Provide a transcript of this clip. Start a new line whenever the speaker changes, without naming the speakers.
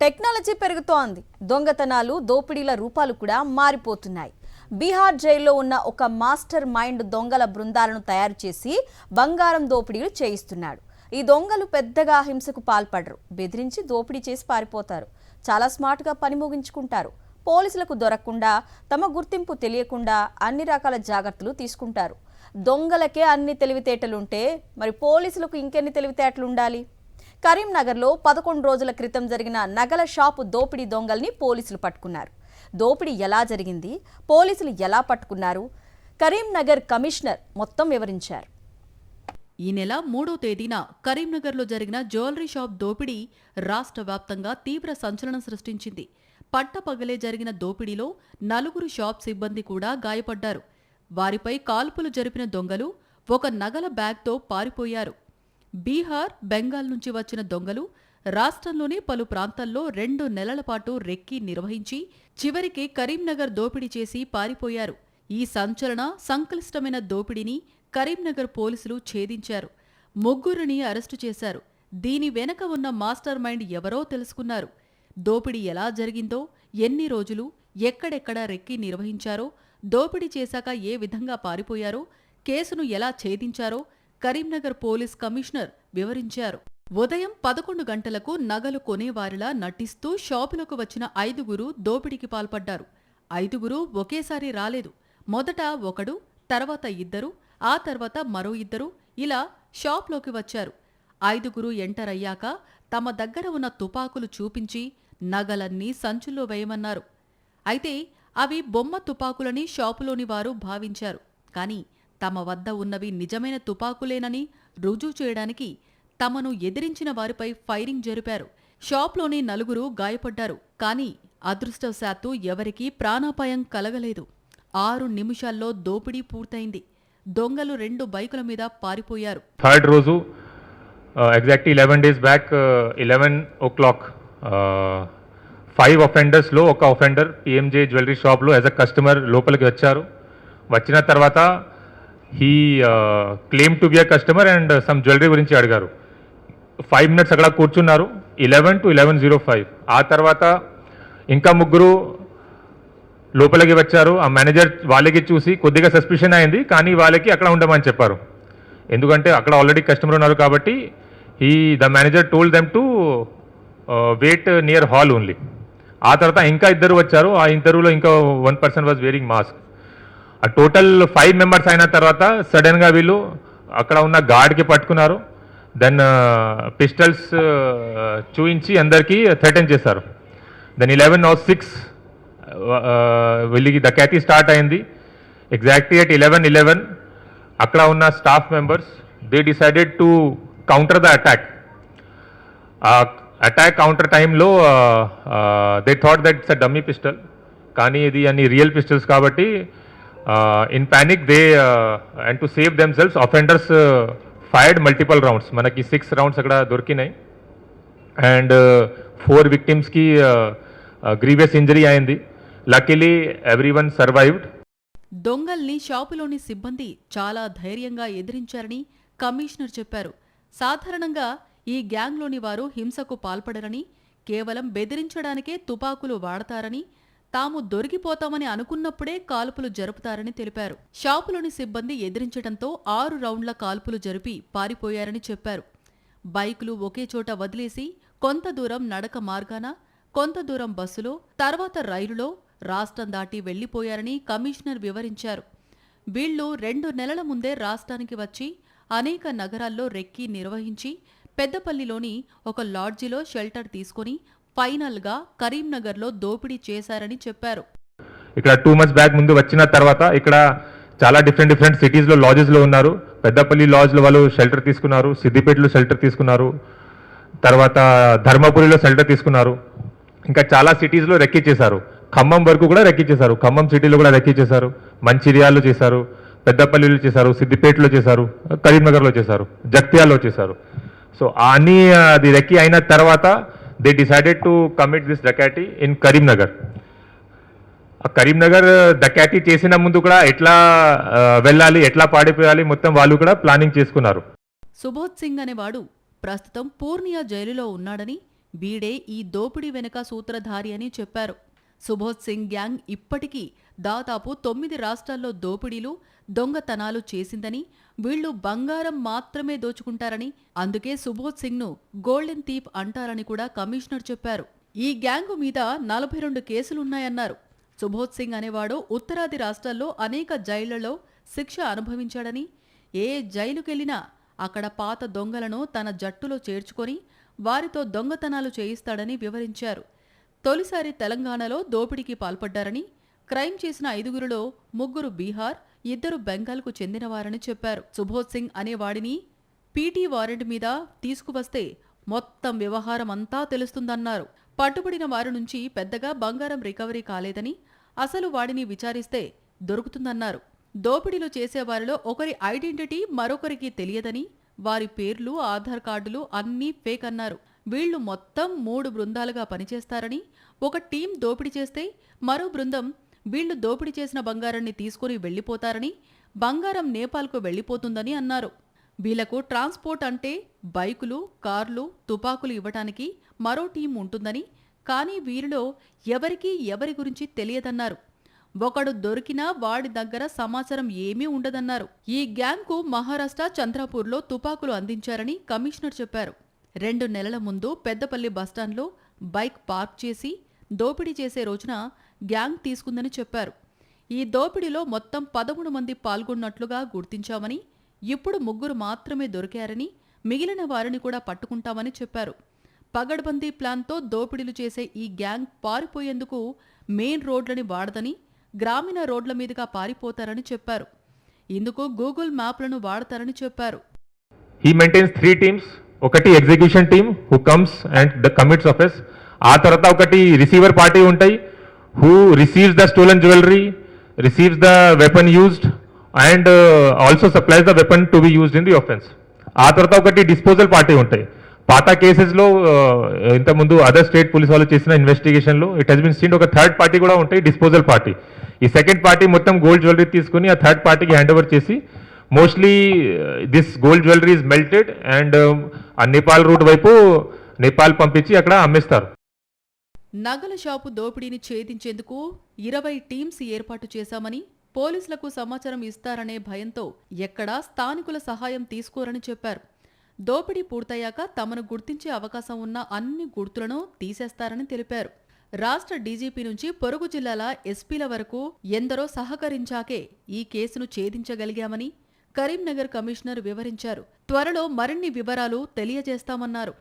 Technology పెరుగుతోంది. దొంగతనాలు, దోపిడీల రూపాలు కూడా మారిపోతున్నాయి. బీహార్ జైల్లో ఉన్న ఒక మాస్టర్ మైండ్ దొంగల బృందాలను తయారు చేసి బంగారం దోపిడీలు చేయిస్తున్నాడు. ఈ దొంగలు పెద్దగా హింసకు పాల్పడరు. బెదిరించి దోపిడీ చేసి పారిపోతారు. చాలా స్మార్ట్గా పని ముగించుకుంటారు. పోలీసులకు దొరకకుండా, తమ గుర్తింపు తెలియకుండా అన్ని రకాల జాగ్రత్తలు తీసుకుంటారు. దొంగలకే అన్ని తెలివితేటలుంటే మరి పోలీసులకు ఇంకెన్ని తెలివితేటలు ఉండాలి? కరీంనగర్లో 11 రోజుల క్రితం జరిగిన నగల షాపు దోపిడీ దొంగల్ని పోలీసులు పట్టుకున్నారు. దోపిడీ ఎలా జరిగింది, పోలీసులు ఎలా పట్టుకున్నారు, కరీంనగర్ కమిషనర్ మొత్తం వివరించారు.
ఈ నెల 3వ తేదీన కరీంనగర్లో జరిగిన జ్యువెలరీ షాప్ దోపిడీ రాష్ట్ర వ్యాప్తంగా తీవ్ర సంచలనం సృష్టించింది. పట్టపగలే జరిగిన దోపిడీలో 4 షాప్ సిబ్బంది కూడా గాయపడ్డారు. వారిపై కాల్పులు జరిపిన దొంగలు ఒక నగల బ్యాగ్తో పారిపోయారు. బీహార్, బెంగాల్ నుంచి వచ్చిన దొంగలు రాష్ట్రంలోని పలు ప్రాంతాల్లో 2 నెలల పాటు రెక్కి నిర్వహించి చివరికి కరీంనగర్ దోపిడీ చేసి పారిపోయారు. ఈ సంక్లిష్టమైన దోపిడీని కరీంనగర్ పోలీసులు ఛేదించారు. 3 అరెస్టు చేశారు. దీని వెనక ఉన్న మాస్టర్ మైండ్ ఎవరో తెలుసుకున్నారు. దోపిడీ ఎలా జరిగిందో, ఎన్ని రోజులు, ఎక్కడెక్కడ రెక్కి నిర్వహించారో, దోపిడీ చేశాక ఏ విధంగా పారిపోయారో, కేసును ఎలా ఛేదించారో కరీంనగర్ పోలీస్ కమిషనర్ వివరించారు. ఉదయం 11 గంటలకు నగలు కొనేవారిలా నటిస్తూ షాపులకు వచ్చిన 5 దోపిడీకి పాల్పడ్డారు. 5 ఒకేసారి రాలేదు. మొదట ఒకడు, తర్వాత 2, ఆ తర్వాత మరో 2 ఇలా షాప్లోకి వచ్చారు. 5 ఎంటర్ అయ్యాక తమ దగ్గర ఉన్న తుపాకులు చూపించి నగలన్నీ సంచుల్లో వేయమన్నారు. అయితే అవి బొమ్మ తుపాకులని షాపులోని వారు భావించారు. కానీ తమ వద్ద ఉన్నవి నిజమైన తుపాకులేనని రుజువు చేయడానికి తమను ఎదిరించిన వారిపై ఫైరింగ్ జరిపారు. షాప్లోని 4 గాయపడ్డారు. కానీ అదృష్టవశాత్తు ఎవరికీ ప్రాణాపాయం కలగలేదు. 6 నిమిషాల్లో దోపిడీ పూర్తయింది. దొంగలు 2 బైకుల మీద పారిపోయారు.
థర్డ్ రోజు exactly 11 days back 11 o'clock 5 offenders లో ఒక అఫెండర్ పిఎంజే జ్యువెలరీ షాప్లో యాజ్ అ కస్టమర్ లోపలికి వచ్చారు. వచ్చిన తర్వాత he claim to be a customer and some jewellery గురించి అడిగారు. 5 minutes అక్కడ కూర్చున్నారు. 11 to 11:05 ఆ తర్వాత ఇంకా 3 లోపలికి వచ్చారు. ఆ మేనేజర్ వాళ్ళకి చూసి కొద్దిగా సస్పిషన్ అయింది, కానీ వాళ్ళకి అక్కడ ఉండమని చెప్పారు. ఎందుకంటే అక్కడ ఆల్రెడీ కస్టమర్ ఉన్నారు కాబట్టి the manager told them to wait near hall only. ఆ తర్వాత ఇంకా 2 వచ్చారు. ఆ ఇంటర్వ్యూలో ఇంకా 1 person వాజ్ వేరింగ్ మాస్క్. ఆ టోటల్ 5 members అయిన తర్వాత సడన్గా వీళ్ళు అక్కడ ఉన్న గార్డ్కి పట్టుకున్నారు. దెన్ పిస్టల్స్ చూయించి అందరికీ థ్రెటన్ చేశారు. దెన్ 11:06 వీళ్ళకి డకాటీ స్టార్ట్ అయింది. ఎగ్జాక్ట్లీ అట్ 11:11 అక్కడ ఉన్న staff members they decided to counter the attack. Attack counter టైంలో they thought that it's a dummy pistol, కానీ ఇది అన్ని రియల్ పిస్టల్స్ కాబట్టి in panic they and to save themselves offenders fired multiple rounds. మనకి 6 rounds అక్కడ దొరికినాయి and 4 victims-కి grievous injury అయింది. Luckily everyone survived.
దొంగల్ని షాపులోని సిబ్బంది చాలా ధైర్యంగా ఎదిరించారని కమిషనర్ చెప్పారు. సాధారణంగా ఈ గ్యాంగ్లోని వారు హింసకు పాల్పడరని, కేవలం బెదిరించడానికే తుపాకులు వాడతారని, తాము దొరికిపోతామని అనుకున్నప్పుడే కాల్పులు జరుపుతారని తెలిపారు. షాపులోని సిబ్బంది ఎదిరించడంతో 6 రౌండ్ల కాల్పులు జరిపి పారిపోయారని చెప్పారు. బైకులు ఒకే చోట వదిలేసి కొంత దూరం నడక మార్గాన, కొంత దూరం బస్సులో, తర్వాత రైలులో రాష్ట్రం దాటి వెళ్లిపోయారని కమిషనర్ వివరించారు. వీళ్లు 2 నెలల ముందే రాష్ట్రానికి వచ్చి అనేక నగరాల్లో రెక్కి నిర్వహించి పెద్దపల్లిలోని ఒక లాడ్జిలో షెల్టర్ తీసుకుని ఫైనల్గా కరీంనగర్లో దోపిడీ చేశారని చెప్పారు.
ఇక్కడ 2 months బ్యాక్ ముందు వచ్చిన తర్వాత ఇక్కడ చాలా డిఫరెంట్ సిటీస్లో లాడ్జెస్లో ఉన్నారు. పెద్దపల్లి లాడ్జ్లో వాళ్ళు షెల్టర్ తీసుకున్నారు, సిద్దిపేటలో షెల్టర్ తీసుకున్నారు, తర్వాత ధర్మపురిలో షెల్టర్ తీసుకున్నారు. ఇంకా చాలా సిటీస్లో రెక్కి చేశారు. ఖమ్మం వరకు కూడా రెక్కి చేశారు. ఖమ్మం సిటీలో కూడా రెక్కి చేశారు, మంచిర్యాలలో చేశారు, పెద్దపల్లిలో చేశారు, సిద్దిపేటలో చేశారు, కరీంనగర్లో చేశారు, జగిత్యాలలో చేశారు. సో అన్ని అది రెక్కి అయిన తర్వాత they decided to commit this dacoity in Karimnagar. ఆ కరీంనగర్ డకాటీ చేసిన ముందు కూడా ఎట్లా వెళ్ళాలి, ఎట్లా పాడిపోయాలి మొత్తం వాళ్ళు కూడా ప్లానింగ్ చేసుకున్నారు.
సుబోధ్ సింగ్ అనేవాడు ప్రస్తుతం పూర్నియా జైలులో ఉన్నాడని వీడే ఈ దోపిడీ వెనుక సూత్రధారి అని చెప్పారు. సుబోధ్ సింగ్ గ్యాంగ్ ఇప్పటికీ దాదాపు 9 రాష్ట్రాల్లో దోపిడీలు, దొంగతనాలు చేసిందని, వీళ్లు బంగారం మాత్రమే దోచుకుంటారని, అందుకే సుబోధ్ సింగ్ను గోల్డెన్ థీప్ అంటారని కూడా కమిషనర్ చెప్పారు. ఈ గ్యాంగు మీద 42 కేసులున్నాయన్నారు. సుబోధ్ సింగ్ అనేవాడు ఉత్తరాది రాష్ట్రాల్లో అనేక జైళ్లలో శిక్ష అనుభవించాడని, ఏ జైలుకెళ్లినా అక్కడ పాత దొంగలను తన జట్టులో చేర్చుకొని వారితో దొంగతనాలు చేయిస్తాడని వివరించారు. తొలిసారి తెలంగాణలో దోపిడీకి పాల్పడ్డారని, క్రైమ్ చేసిన 5గురిలో 3 బీహార్, 2 బెంగాల్కు చెందినవారని చెప్పారు. సుబోధ్ సింగ్ అనేవాడిని పీటీ వారెంట్ మీద తీసుకువస్తే మొత్తం వ్యవహారం అంతా తెలుస్తుందన్నారు. పట్టుబడిన వారి నుంచి పెద్దగా బంగారం రికవరీ కాలేదని, అసలు వాడిని విచారిస్తే దొరుకుతుందన్నారు. దోపిడీలు చేసేవారిలో ఒకరి ఐడెంటిటీ మరొకరికి తెలియదని, వారి పేర్లు, ఆధార్ కార్డులు అన్నీ ఫేక్ అన్నారు. వీళ్లు మొత్తం 3 బృందాలుగా పనిచేస్తారని, ఒక టీం దోపిడీ చేస్తే మరో బృందం వీళ్లు దోపిడీ చేసిన బంగారాన్ని తీసుకుని వెళ్లిపోతారని, బంగారం నేపాల్కు వెళ్లిపోతుందని అన్నారు. వీళ్లకు ట్రాన్స్పోర్ట్ అంటే బైకులు, కార్లు, తుపాకులు ఇవ్వటానికి మరో టీం ఉంటుందని, కానీ వీరిలో ఎవరికీ ఎవరి గురించి తెలియదన్నారు. ఒకడు దొరికినా వాడి దగ్గర సమాచారం ఏమీ ఉండదన్నారు. ఈ గ్యాంగ్కు మహారాష్ట్ర చంద్రాపూర్లో తుపాకులు అందించారని కమిషనర్ చెప్పారు. 2 నెలల ముందు పెద్దపల్లి బస్టాండ్లో బైక్ పార్క్ చేసి దోపిడీ చేసే రోజున గ్యాంగ్ తీసుకుందని చెప్పారు. ఈ దోపిడీలో మొత్తం 13 మంది పాల్గొన్నట్లుగా గుర్తించామని, ఇప్పుడు 3 మాత్రమే దొరికారని, మిగిలిన వారిని కూడా పట్టుకుంటామని చెప్పారు. పగడ్బందీ ప్లాన్తో దోపిడీలు చేసే ఈ గ్యాంగ్ పారిపోయేందుకు మెయిన్ రోడ్లని వాడదని, గ్రామీణ రోడ్ల మీదుగా పారిపోతారని చెప్పారు. ఇందుకు గూగుల్ మ్యాప్లను వాడతారని చెప్పారు.
He maintains 3 teams. ఒకటి execution team who comes and commits offence. ఆ తర్వాత ఒకటి రిసీవర్ పార్టీ ఉంటాయి who receives the stolen jewellery, receives the weapon used and also supplies the weapon to be used in the offence. ఆ తర్వాత ఒకటి disposal party ఉంటాయి. పాత కేసెస్లో ఇంతకుముందు అదర్ స్టేట్ పోలీస్ వాళ్ళు చేసిన ఇన్వెస్టిగేషన్లో ఇట్ హెస్ బిన్ సీన్ ఒక థర్డ్ పార్టీ కూడా ఉంటాయి, డిస్పోజల్ పార్టీ. ఈ సెకండ్ పార్టీ మొత్తం గోల్డ్ జ్యువెలరీ తీసుకుని ఆ థర్డ్ పార్టీకి హ్యాండ్ ఓవర్ చేసి mostly this gold jewellery is melted and ఆ నేపాల్ రూట్ వైపు నేపాల్ పంపించి అక్కడ అమ్మేస్తారు.
నగల షాపు దోపిడీని ఛేదించేందుకు 20 టీమ్స్ ఏర్పాటు చేశామని, పోలీసులకు సమాచారం ఇస్తారనే భయంతో ఎక్కడా స్థానికుల సహాయం తీసుకోరని చెప్పారు. దోపిడీ పూర్తయ్యాక తమను గుర్తించే అవకాశం ఉన్న అన్ని గుర్తులను తీసేస్తారని తెలిపారు. రాష్ట్ర డీజీపీ నుంచి పొరుగు జిల్లాల ఎస్పీల వరకు ఎందరో సహకరించాకే ఈ కేసును ఛేదించగలిగామని కరీంనగర్ కమిషనర్ వివరించారు. త్వరలో మరిన్ని వివరాలు తెలియజేస్తామన్నారు.